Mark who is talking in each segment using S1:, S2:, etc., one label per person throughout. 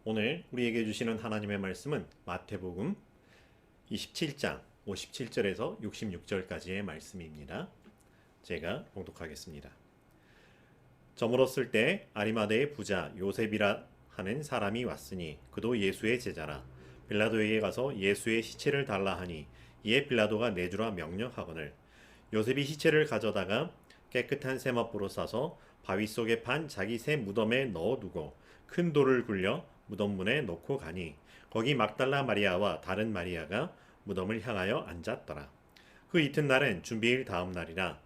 S1: 오늘 우리에게 주시는 하나님의 말씀은 마태복음 27장 57절에서 66절까지의 말씀입니다. 제가 봉독하겠습니다. 저물었을 때 아리마대의 부자 요셉이라 하는 사람이 왔으니 그도 예수의 제자라. 빌라도에게 가서 예수의 시체를 달라 하니 이에 빌라도가 내주라 명령하거늘 요셉이 시체를 가져다가 깨끗한 세마포로 싸서 바위 속에 판 자기 새 무덤에 넣어두고 큰 돌을 굴려 무덤 문에 놓고 가니 거기 막달라 마리아와 다른 마리아가 무덤을 향하여 앉았더라. 그 이튿날은 준비일 다음 날이라.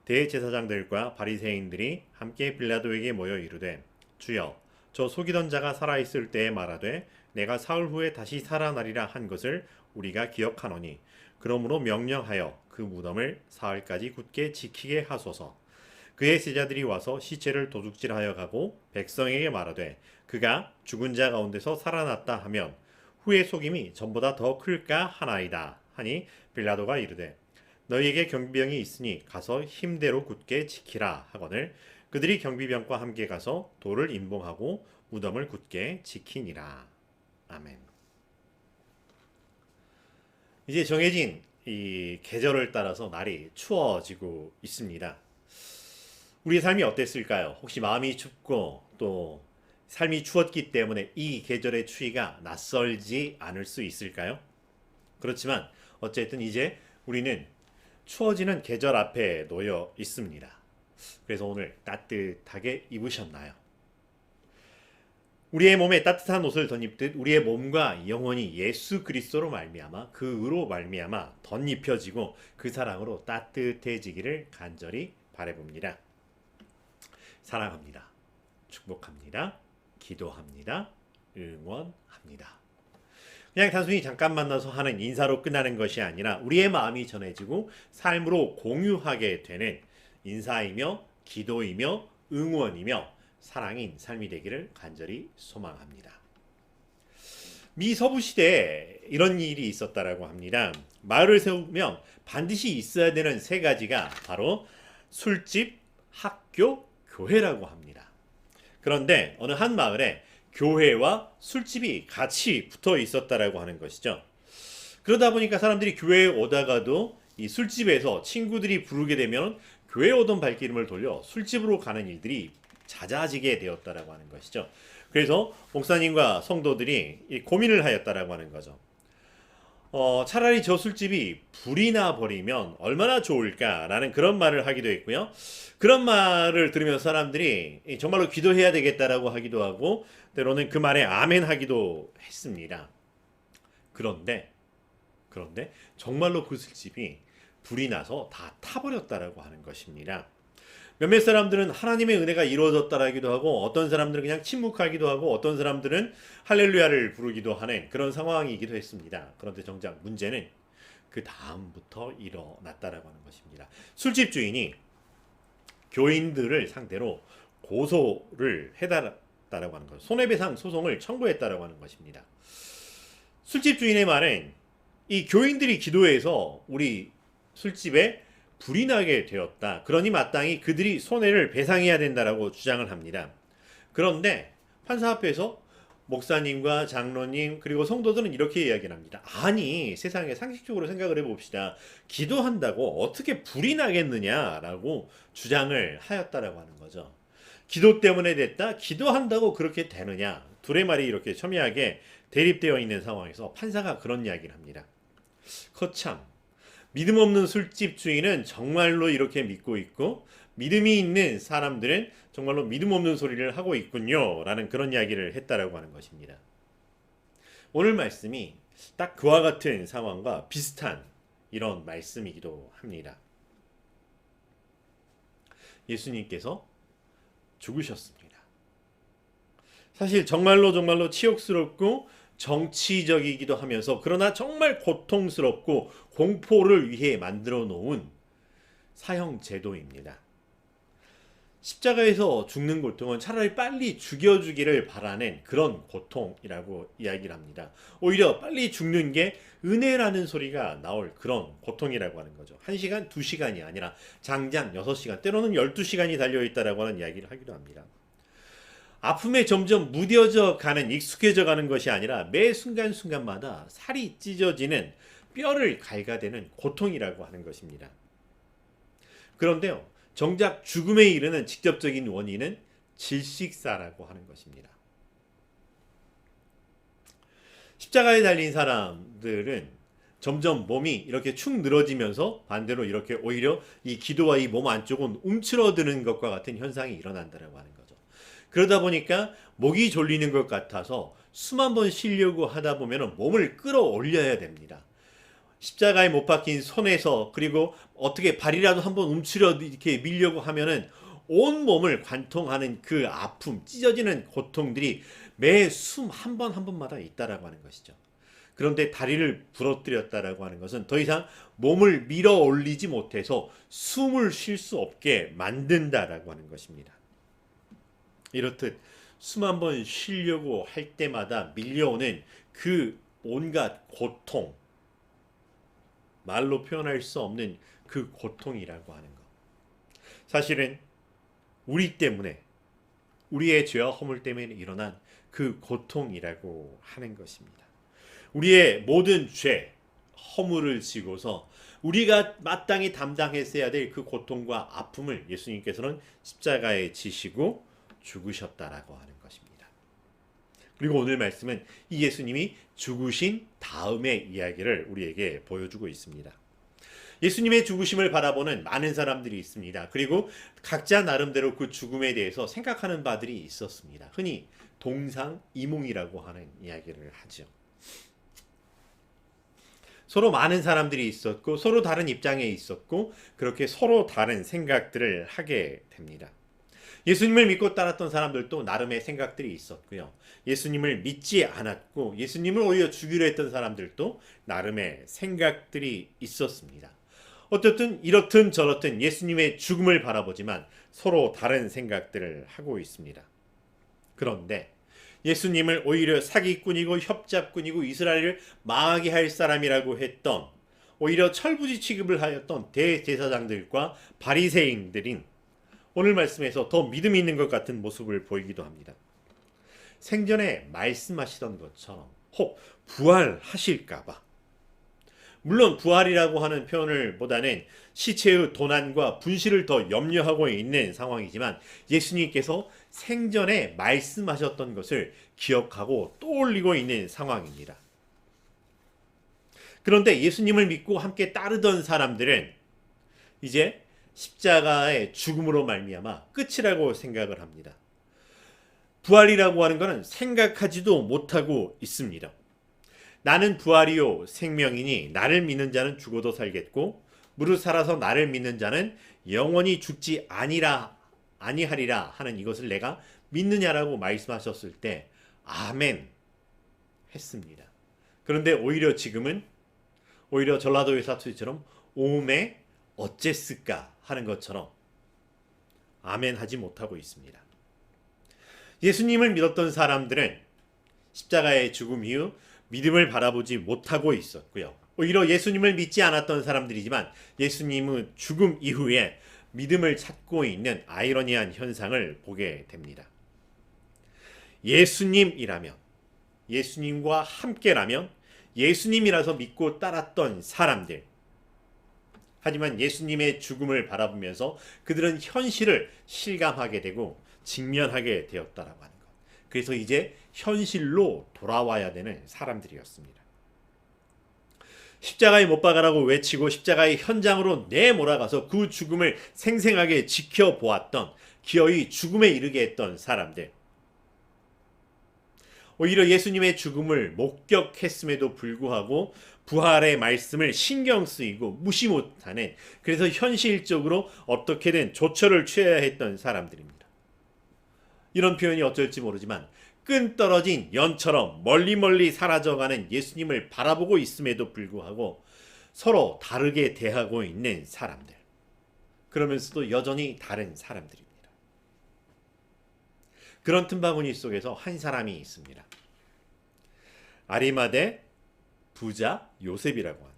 S1: 대제사장들과 바리새인들이 함께 빌라도에게 모여 이르되 주여 저 속이던 자가 살아있을 때에 말하되 내가 사흘 후에 다시 살아나리라 한 것을 우리가 기억하노니 그러므로 명령하여 그 무덤을 사흘까지 굳게 지키게 하소서. 그의 제자들이 와서 시체를 도둑질하여 가고 백성에게 말하되 그가 죽은 자 가운데서 살아났다 하면 후의 속임이 전보다 더 클까 하나이다 하니 빌라도가 이르되 너희에게 경비병이 있으니 가서 힘대로 굳게 지키라 하거늘 그들이 경비병과 함께 가서 돌을 임봉하고 무덤을 굳게 지키니라. 아멘. 이제 정해진 이 계절을 따라서 날이 추워지고 있습니다. 우리의 삶이 어땠을까요? 혹시 마음이 춥고 또 삶이 추웠기 때문에 이 계절의 추위가 낯설지 않을 수 있을까요? 그렇지만 어쨌든 이제 우리는 추워지는 계절 앞에 놓여 있습니다. 그래서 오늘 따뜻하게 입으셨나요? 우리의 몸에 따뜻한 옷을 덧입듯 우리의 몸과 영혼이 예수 그리스도로 말미암아 그 의로 말미암아 덧입혀지고 그 사랑으로 따뜻해지기를 간절히 바라봅니다. 사랑합니다. 축복합니다. 기도합니다. 응원합니다. 그냥 단순히 잠깐 만나서 하는 인사로 끝나는 것이 아니라 우리의 마음이 전해지고 삶으로 공유하게 되는 인사이며 기도이며 응원이며 사랑인 삶이 되기를 간절히 소망합니다. 미 서부 시대에 이런 일이 있었다라고 합니다. 마을을 세우면 반드시 있어야 되는 세 가지가 바로 술집, 학교, 교회라고 합니다. 그런데 어느 한 마을에 교회와 술집이 같이 붙어 있었다라고 하는 것이죠. 그러다 보니까 사람들이 교회에 오다가도 이 술집에서 친구들이 부르게 되면 교회에 오던 발길을 돌려 술집으로 가는 일들이 잦아지게 되었다라고 하는 것이죠. 그래서 목사님과 성도들이 고민을 하였다라고 하는 거죠. 차라리 저 술집이 불이 나 버리면 얼마나 좋을까라는 그런 말을 하기도 했고요. 그런 말을 들으면 사람들이 정말로 기도해야 되겠다라고 하기도 하고 때로는 그 말에 아멘 하기도 했습니다. 그런데 정말로 그 술집이 불이 나서 다 타버렸다라고 하는 것입니다. 몇몇 사람들은 하나님의 은혜가 이루어졌다라기도 하고 어떤 사람들은 그냥 침묵하기도 하고 어떤 사람들은 할렐루야를 부르기도 하는 그런 상황이기도 했습니다. 그런데 정작 문제는 그 다음부터 일어났다라고 하는 것입니다. 술집 주인이 교인들을 상대로 고소를 해달라고 하는 것, 손해배상 소송을 청구했다라고 하는 것입니다. 술집 주인의 말은 이 교인들이 기도해서 우리 술집에 불이 나게 되었다. 그러니 마땅히 그들이 손해를 배상해야 된다라고 주장을 합니다. 그런데 판사 앞에서 목사님과 장로님 그리고 성도들은 이렇게 이야기를 합니다. 아니 세상에 상식적으로 생각을 해봅시다. 기도한다고 어떻게 불이 나겠느냐라고 주장을 하였다라고 하는 거죠. 기도 때문에 됐다? 기도한다고 그렇게 되느냐? 둘의 말이 이렇게 첨예하게 대립되어 있는 상황에서 판사가 그런 이야기를 합니다. 거참 믿음 없는 술집 주인은 정말로 이렇게 믿고 있고 믿음이 있는 사람들은 정말로 믿음 없는 소리를 하고 있군요 라는 그런 이야기를 했다라고 하는 것입니다. 오늘 말씀이 딱 그와 같은 상황과 비슷한 이런 말씀이기도 합니다. 예수님께서 죽으셨습니다. 사실 정말로 치욕스럽고 정치적이기도 하면서 그러나 정말 고통스럽고 공포를 위해 만들어 놓은 사형 제도입니다. 십자가에서 죽는 고통은 차라리 빨리 죽여주기를 바라는 그런 고통이라고 이야기를 합니다. 오히려 빨리 죽는 게 은혜라는 소리가 나올 그런 고통이라고 하는 거죠. 1시간, 2시간이 아니라 장장 6시간, 때로는 12시간이 달려있다라고 하는 이야기를 하기도 합니다. 아픔에 점점 무뎌져 가는, 익숙해져 가는 것이 아니라 매 순간순간마다 살이 찢어지는, 뼈를 갈가대는 고통이라고 하는 것입니다. 그런데요, 정작 죽음에 이르는 직접적인 원인은 질식사라고 하는 것입니다. 십자가에 달린 사람들은 점점 몸이 이렇게 축 늘어지면서 반대로 이렇게 오히려 이 기도와 이 몸 안쪽은 움츠러드는 것과 같은 현상이 일어난다고 하는 거죠. 그러다 보니까 목이 졸리는 것 같아서 숨 한 번 쉬려고 하다 보면 몸을 끌어올려야 됩니다. 십자가에 못 박힌 손에서, 그리고 어떻게 발이라도 한번 움츠려 이렇게 밀려고 하면은 온 몸을 관통하는 그 아픔, 찢어지는 고통들이 매 숨 한 번 한 번마다 있다라고 하는 것이죠. 그런데 다리를 부러뜨렸다라고 하는 것은 더 이상 몸을 밀어 올리지 못해서 숨을 쉴 수 없게 만든다라고 하는 것입니다. 이렇듯 숨 한 번 쉬려고 할 때마다 밀려오는 그 온갖 고통, 말로 표현할 수 없는 그 고통이라고 하는 것. 사실은 우리 때문에, 우리의 죄와 허물 때문에 일어난 그 고통이라고 하는 것입니다. 우리의 모든 죄, 허물을 지고서 우리가 마땅히 담당했어야 될 그 고통과 아픔을 예수님께서는 십자가에 지시고 죽으셨다라고 하는 것입니다. 그리고 오늘 말씀은 이 예수님이 죽으신 다음의 이야기를 우리에게 보여주고 있습니다. 예수님의 죽으심을 바라보는 많은 사람들이 있습니다. 그리고 각자 나름대로 그 죽음에 대해서 생각하는 바들이 있었습니다. 흔히 동상이몽이라고 하는 이야기를 하죠. 서로 많은 사람들이 있었고 서로 다른 입장에 있었고 그렇게 서로 다른 생각들을 하게 됩니다. 예수님을 믿고 따랐던 사람들도 나름의 생각들이 있었고요. 예수님을 믿지 않았고 예수님을 오히려 죽이려 했던 사람들도 나름의 생각들이 있었습니다. 어쨌든 이렇든 저렇든 예수님의 죽음을 바라보지만 서로 다른 생각들을 하고 있습니다. 그런데 예수님을 오히려 사기꾼이고 협잡꾼이고 이스라엘을 망하게 할 사람이라고 했던, 오히려 철부지 취급을 하였던 대제사장들과 바리새인들인 오늘 말씀에서 더 믿음이 있는 것 같은 모습을 보이기도 합니다. 생전에 말씀하시던 것처럼 혹 부활하실까봐, 물론 부활이라고 하는 표현을 보다는 시체의 도난과 분실을 더 염려하고 있는 상황이지만 예수님께서 생전에 말씀하셨던 것을 기억하고 떠올리고 있는 상황입니다. 그런데 예수님을 믿고 함께 따르던 사람들은 이제 십자가의 죽음으로 말미암아 끝이라고 생각을 합니다. 부활이라고 하는 것은 생각하지도 못하고 있습니다. 나는 부활이요 생명이니 나를 믿는 자는 죽어도 살겠고 무릇 살아서 나를 믿는 자는 영원히 죽지 아니하리라 하는 이것을 내가 믿느냐라고 말씀하셨을 때 아멘 했습니다. 그런데 오히려 지금은 오히려 전라도의 사투리처럼 오메 어째스까 하는 것처럼 아멘 하지 못하고 있습니다. 예수님을 믿었던 사람들은 십자가의 죽음 이후 믿음을 바라보지 못하고 있었고요. 오히려 예수님을 믿지 않았던 사람들이지만 예수님의 죽음 이후에 믿음을 찾고 있는 아이러니한 현상을 보게 됩니다. 예수님이라면, 예수님과 함께라면, 예수님이라서 믿고 따랐던 사람들, 하지만 예수님의 죽음을 바라보면서 그들은 현실을 실감하게 되고 직면하게 되었다라고 하는 것. 그래서 이제 현실로 돌아와야 되는 사람들이었습니다. 십자가에 못 박아라고 외치고 십자가의 현장으로 내몰아가서 그 죽음을 생생하게 지켜보았던, 기어이 죽음에 이르게 했던 사람들, 오히려 예수님의 죽음을 목격했음에도 불구하고 부활의 말씀을 신경 쓰이고 무시 못하는, 그래서 현실적으로 어떻게든 조처를 취해야 했던 사람들입니다. 이런 표현이 어쩔지 모르지만 끈 떨어진 연처럼 멀리 사라져가는 예수님을 바라보고 있음에도 불구하고 서로 다르게 대하고 있는 사람들, 그러면서도 여전히 다른 사람들입니다. 그런 틈바구니 속에서 한 사람이 있습니다. 아리마대 부자 요셉이라고 하는,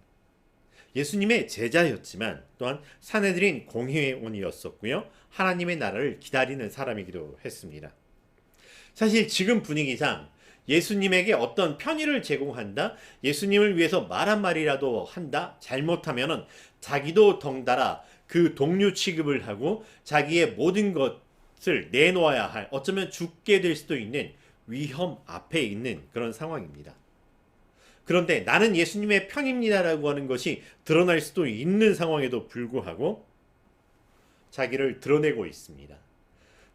S1: 예수님의 제자였지만 또한 사내들인 공회원이었었고요. 하나님의 나라를 기다리는 사람이기도 했습니다. 사실 지금 분위기상 예수님에게 어떤 편의를 제공한다, 예수님을 위해서 말 한마디라도 한다, 잘못하면은 자기도 덩달아 그 동료 취급을 하고 자기의 모든 것을 내놓아야 할, 어쩌면 죽게 될 수도 있는 위험 앞에 있는 그런 상황입니다. 그런데 나는 예수님의 편입니다라고 하는 것이 드러날 수도 있는 상황에도 불구하고 자기를 드러내고 있습니다.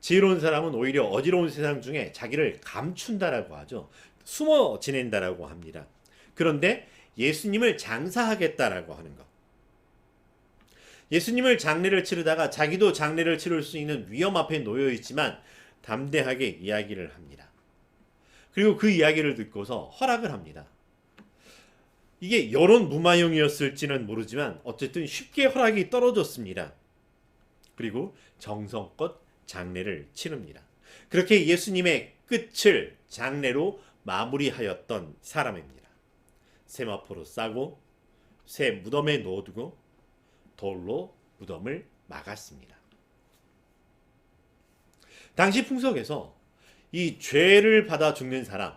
S1: 지혜로운 사람은 오히려 어지러운 세상 중에 자기를 감춘다라고 하죠. 숨어 지낸다라고 합니다. 그런데 예수님을 장사하겠다라고 하는 것. 예수님을 장례를 치르다가 자기도 장례를 치를 수 있는 위험 앞에 놓여 있지만 담대하게 이야기를 합니다. 그리고 그 이야기를 듣고서 허락을 합니다. 이게 여론 무마용이었을지는 모르지만 어쨌든 쉽게 허락이 떨어졌습니다. 그리고 정성껏 장례를 치릅니다. 그렇게 예수님의 끝을 장례로 마무리하였던 사람입니다. 세마포로 싸고 새 무덤에 넣어두고 돌로 무덤을 막았습니다. 당시 풍속에서 이 죄를 받아 죽는 사람,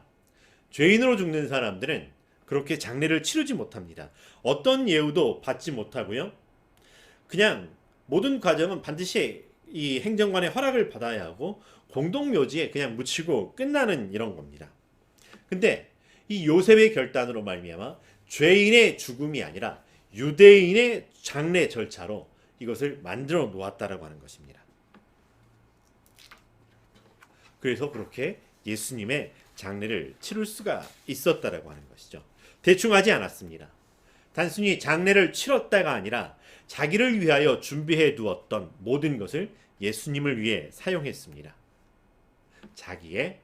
S1: 죄인으로 죽는 사람들은 그렇게 장례를 치르지 못합니다. 어떤 예우도 받지 못하고요. 그냥 모든 과정은 반드시 이 행정관의 허락을 받아야 하고 공동묘지에 그냥 묻히고 끝나는 이런 겁니다. 근데 이 요셉의 결단으로 말미암아 죄인의 죽음이 아니라 유대인의 장례 절차로 이것을 만들어 놓았다라고 하는 것입니다. 그래서 그렇게 예수님의 장례를 치를 수가 있었다라고 하는 것이죠. 대충 하지 않았습니다. 단순히 장례를 치렀다가 아니라 자기를 위하여 준비해 두었던 모든 것을 예수님을 위해 사용했습니다. 자기의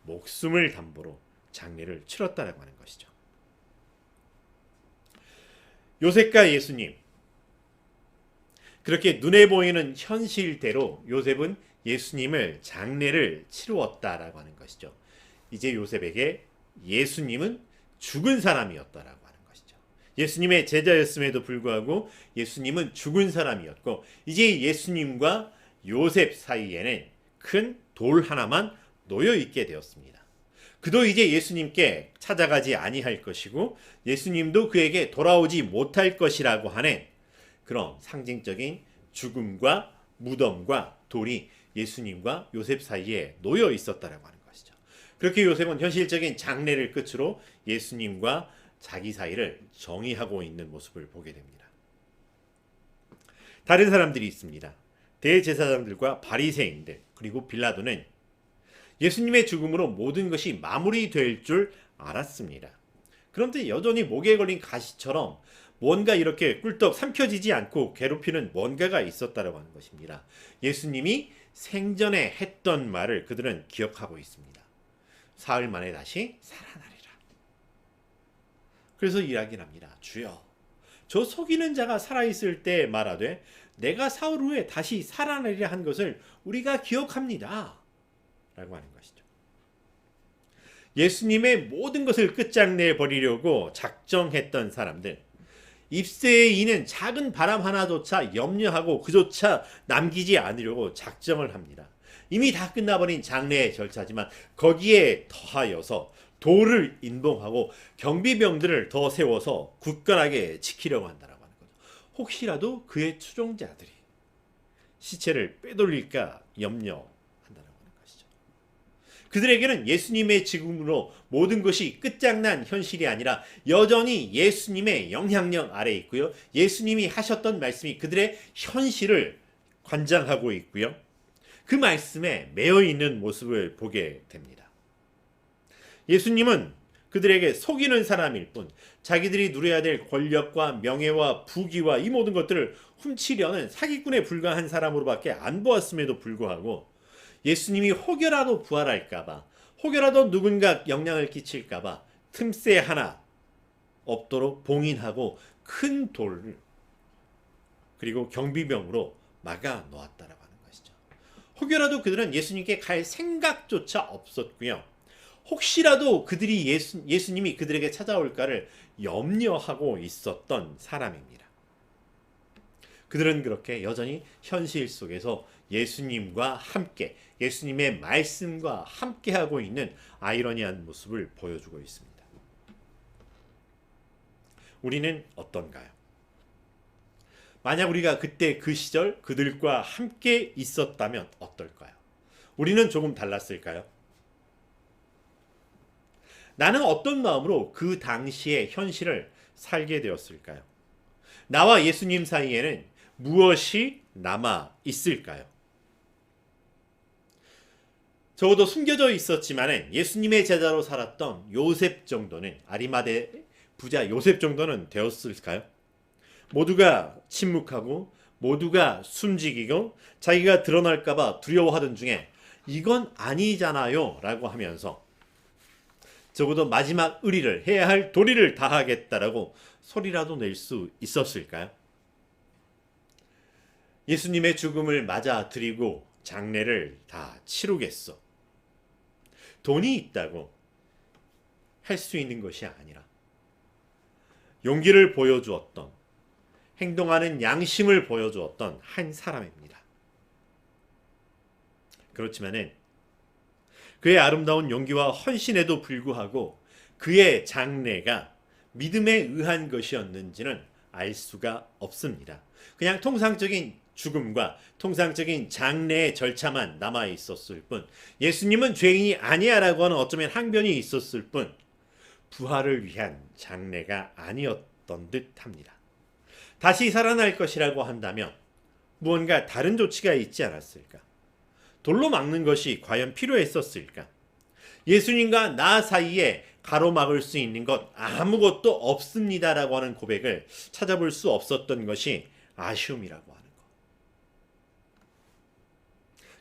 S1: 목숨을 담보로 장례를 치렀다라고 하는 것이죠. 요셉과 예수님, 그렇게 눈에 보이는 현실대로 요셉은 예수님을 장례를 치루었다라고 하는 것이죠. 이제 요셉에게 예수님은 죽은 사람이었다라고 하는 것이죠. 예수님의 제자였음에도 불구하고 예수님은 죽은 사람이었고 이제 예수님과 요셉 사이에는 큰 돌 하나만 놓여 있게 되었습니다. 그도 이제 예수님께 찾아가지 아니할 것이고 예수님도 그에게 돌아오지 못할 것이라고 하는 그런 상징적인 죽음과 무덤과 돌이 예수님과 요셉 사이에 놓여 있었다라고 하는 것이죠. 그렇게 요셉은 현실적인 장례를 끝으로 예수님과 자기 사이를 정의하고 있는 모습을 보게 됩니다. 다른 사람들이 있습니다. 대제사장들과 바리새인들 그리고 빌라도는 예수님의 죽음으로 모든 것이 마무리될 줄 알았습니다. 그런데 여전히 목에 걸린 가시처럼 뭔가 이렇게 꿀떡 삼켜지지 않고 괴롭히는 뭔가가 있었다라고 하는 것입니다. 예수님이 생전에 했던 말을 그들은 기억하고 있습니다. 사흘 만에 다시 살아나리라. 그래서 이야기를 합니다. 주여, 저 속이는 자가 살아있을 때 말하되 내가 사흘 후에 다시 살아나리라 한 것을 우리가 기억합니다. 라고 하는 것이죠. 예수님의 모든 것을 끝장내 버리려고 작정했던 사람들, 입새에 이는 작은 바람 하나조차 염려하고 그조차 남기지 않으려고 작정을 합니다. 이미 다 끝나버린 장례의 절차지만 거기에 더하여서 돌을 인봉하고 경비병들을 더 세워서 굳건하게 지키려고 한다라고 하는 거죠. 혹시라도 그의 추종자들이 시체를 빼돌릴까 염려한다라고 하는 것이죠. 그들에게는 예수님의 죽음으로 모든 것이 끝장난 현실이 아니라 여전히 예수님의 영향력 아래에 있고요. 예수님이 하셨던 말씀이 그들의 현실을 관장하고 있고요. 그 말씀에 매여 있는 모습을 보게 됩니다. 예수님은 그들에게 속이는 사람일 뿐 자기들이 누려야 될 권력과 명예와 부귀와 이 모든 것들을 훔치려는 사기꾼에 불과한 사람으로밖에 안 보았음에도 불구하고 예수님이 혹여라도 부활할까봐 혹여라도 누군가 영향을 끼칠까봐 틈새 하나 없도록 봉인하고 큰 돌을 그리고 경비병으로 막아 놓았다라고 하는 것이죠. 혹여라도 그들은 예수님께 갈 생각조차 없었고요. 혹시라도 그들이 예수님이 그들에게 찾아올까를 염려하고 있었던 사람입니다. 그들은 그렇게 여전히 현실 속에서 예수님과 함께, 예수님의 말씀과 함께하고 있는 아이러니한 모습을 보여주고 있습니다. 우리는 어떤가요? 만약 우리가 그때 그 시절 그들과 함께 있었다면 어떨까요? 우리는 조금 달랐을까요? 나는 어떤 마음으로 그 당시의 현실을 살게 되었을까요? 나와 예수님 사이에는 무엇이 남아 있을까요? 적어도 숨겨져 있었지만 예수님의 제자로 살았던 요셉 정도는, 아리마대 부자 요셉 정도는 되었을까요? 모두가 침묵하고 모두가 숨지기고 자기가 드러날까봐 두려워하던 중에 이건 아니잖아요 라고 하면서 적어도 마지막 의리를, 해야 할 도리를 다하겠다라고 소리라도 낼 수 있었을까요? 예수님의 죽음을 맞아들이고 장례를 다 치르겠어, 돈이 있다고 할 수 있는 것이 아니라 용기를 보여주었던, 행동하는 양심을 보여주었던 한 사람입니다. 그렇지만은 그의 아름다운 용기와 헌신에도 불구하고 그의 장래가 믿음에 의한 것이었는지는 알 수가 없습니다. 그냥 통상적인 죽음과 통상적인 장래의 절차만 남아 있었을 뿐, 예수님은 죄인이 아니야라고 하는 어쩌면 항변이 있었을 뿐 부활을 위한 장래가 아니었던 듯합니다. 다시 살아날 것이라고 한다면 무언가 다른 조치가 있지 않았을까? 돌로 막는 것이 과연 필요했었을까? 예수님과 나 사이에 가로막을 수 있는 것 아무것도 없습니다라고 하는 고백을 찾아볼 수 없었던 것이 아쉬움이라고 하는 것.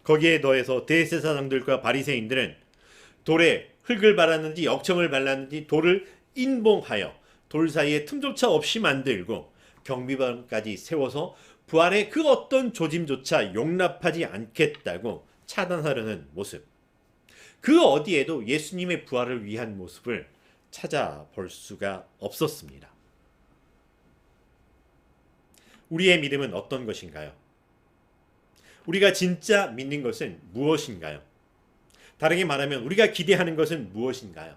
S1: 거기에 더해서 대제사장들과 바리새인들은 돌에 흙을 발랐는지 역청을 발랐는지 돌을 인봉하여 돌 사이에 틈조차 없이 만들고 경비반까지 세워서 부활의 그 어떤 조짐조차 용납하지 않겠다고 차단하려는 모습, 그 어디에도 예수님의 부활을 위한 모습을 찾아볼 수가 없었습니다. 우리의 믿음은 어떤 것인가요? 우리가 진짜 믿는 것은 무엇인가요? 다르게 말하면 우리가 기대하는 것은 무엇인가요?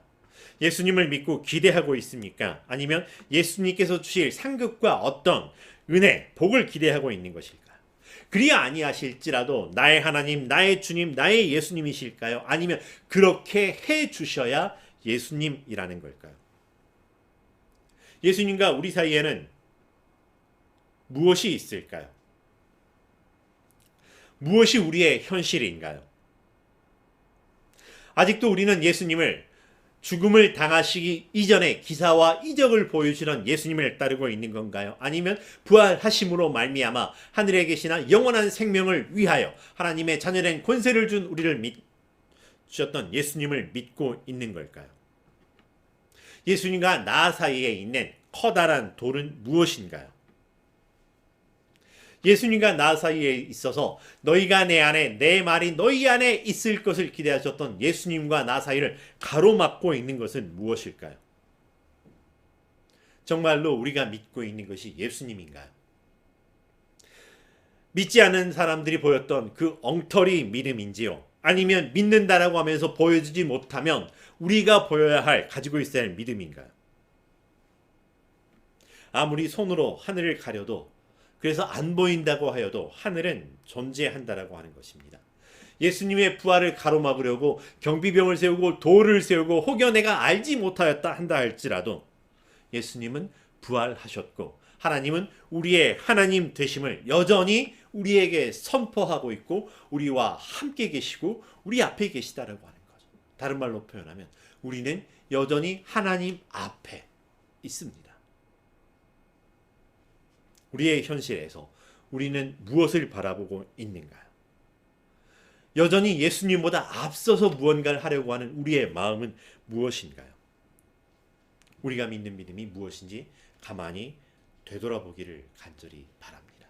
S1: 예수님을 믿고 기대하고 있습니까? 아니면 예수님께서 주실 상급과 어떤 은혜, 복을 기대하고 있는 것일까요? 그리 아니하실지라도 나의 하나님, 나의 주님, 나의 예수님이실까요? 아니면 그렇게 해 주셔야 예수님이라는 걸까요? 예수님과 우리 사이에는 무엇이 있을까요? 무엇이 우리의 현실인가요? 아직도 우리는 예수님을 죽음을 당하시기 이전에 기사와 이적을 보여주시는 예수님을 따르고 있는 건가요? 아니면 부활하심으로 말미암아 하늘에 계시나 영원한 생명을 위하여 하나님의 자녀된 권세를 준 우리를 주셨던 예수님을 믿고 있는 걸까요? 예수님과 나 사이에 있는 커다란 돌은 무엇인가요? 예수님과 나 사이에 있어서 너희가 내 안에, 내 말이 너희 안에 있을 것을 기대하셨던 예수님과 나 사이를 가로막고 있는 것은 무엇일까요? 정말로 우리가 믿고 있는 것이 예수님인가요? 믿지 않는 사람들이 보였던 그 엉터리 믿음인지요? 아니면 믿는다라고 하면서 보여주지 못하면 우리가 보여야 할, 가지고 있어야 할 믿음인가요? 아무리 손으로 하늘을 가려도, 그래서 안 보인다고 하여도 하늘은 존재한다라고 하는 것입니다. 예수님의 부활을 가로막으려고 경비병을 세우고 돌을 세우고 혹여 내가 알지 못하였다 한다 할지라도 예수님은 부활하셨고 하나님은 우리의 하나님 되심을 여전히 우리에게 선포하고 있고 우리와 함께 계시고 우리 앞에 계시다라고 하는 거죠. 다른 말로 표현하면 우리는 여전히 하나님 앞에 있습니다. 우리의 현실에서 우리는 무엇을 바라보고 있는가요? 여전히 예수님보다 앞서서 무언가를 하려고 하는 우리의 마음은 무엇인가요? 우리가 믿는 믿음이 무엇인지 가만히 되돌아보기를 간절히 바랍니다.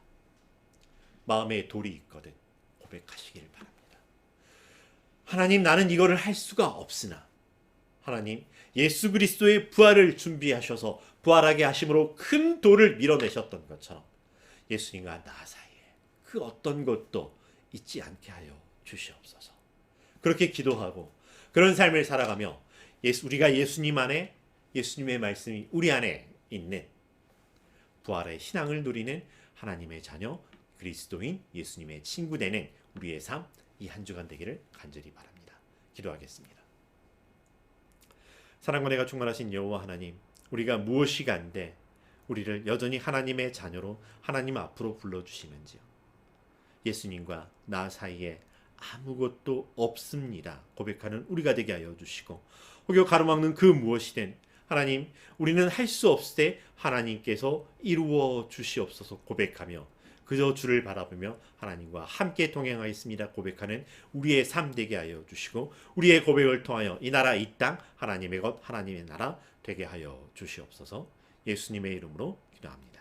S1: 마음에 돌이 있거든 고백하시기를 바랍니다. 하나님, 나는 이거를 할 수가 없으나 하나님, 예수 그리스도의 부활을 준비하셔서 부활하게 하심으로 큰 돌을 밀어내셨던 것처럼 예수님과 나 사이에 그 어떤 것도 잊지 않게 하여 주시옵소서. 그렇게 기도하고 그런 삶을 살아가며 우리가 예수님 안에 예수님의 말씀이 우리 안에 있는 부활의 신앙을 누리는 하나님의 자녀 그리스도인 예수님의 친구 되는 우리의 삶 이 한 주간 되기를 간절히 바랍니다. 기도하겠습니다. 사랑과 은혜가 충만하신 여호와 하나님, 우리가 무엇이 간데 우리를 여전히 하나님의 자녀로 하나님 앞으로 불러주시는지요. 예수님과 나 사이에 아무것도 없습니다 고백하는 우리가 되게 하여 주시고, 혹여 가로막는 그 무엇이든 하나님, 우리는 할 수 없을 때 하나님께서 이루어 주시옵소서 고백하며 그저 주를 바라보며 하나님과 함께 동행하겠습니다 고백하는 우리의 삶 되게 하여 주시고, 우리의 고백을 통하여 이 나라 이 땅 하나님의 것 하나님의 나라 되게 하여 주시옵소서. 예수님의 이름으로 기도합니다.